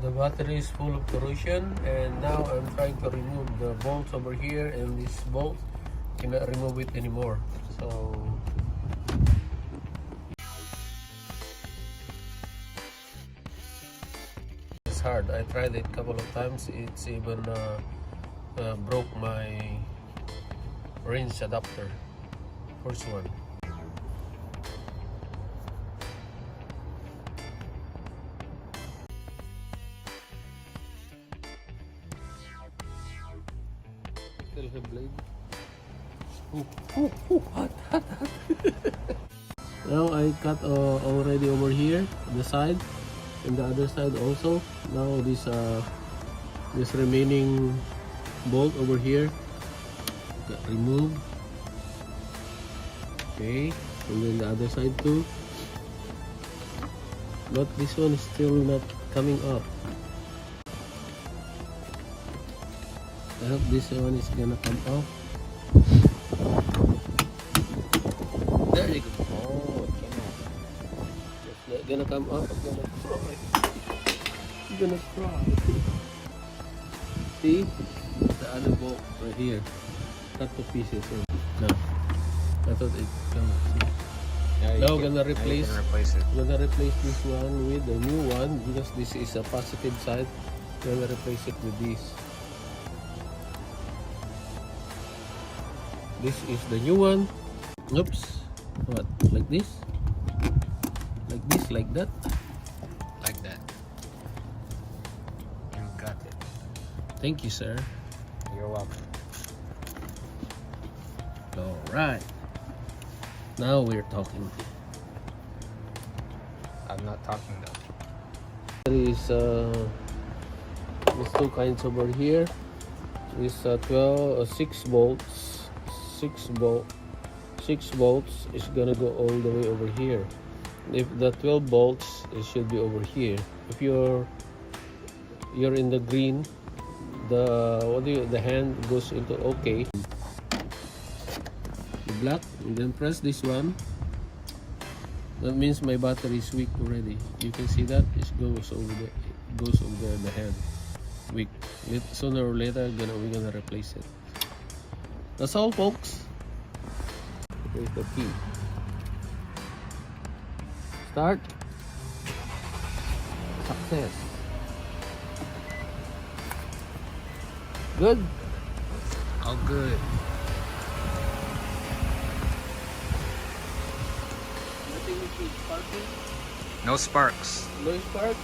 The battery is full of corrosion, and now I'm trying to remove the bolts over here, and this bolt cannot remove it anymore. So it's hard. I tried it a couple of times. It's even broke my range adapter. First one. Still have blade. Hot. Now I cut already over here, the side, and the other side also. Now this remaining bolt over here got removed. Okay, and then the other side too. But this one is still not coming up. I hope this one is gonna come off. There you go. Oh, it came off. It's not gonna come off. It's gonna cry. It's gonna cry. See? The other bolt right here. Cut to pieces. No. I thought it comes. Yeah, now we're gonna replace it. We're gonna replace this one with the new one because this is a positive side. We're gonna replace it with this. This is the new one. Oops. What? Like this? Like this? Like that? Like that. You got it. Thank you, sir. You're welcome. Alright. Now we're talking. I'm not talking though. There is there's two kinds over here. This 6 bolts. 6 bolts is gonna go all the way over here. If the 12 bolts, it should be over here. If you're in the green, the hand goes into okay. Black, and then press this one. That means my battery is weak already. You can see that it goes over there, the hand weak. Sooner or later we're gonna replace it. That's all, folks. Here's the key. Start. Success. Good. All good. Nothing is sparking. No sparks. No spark.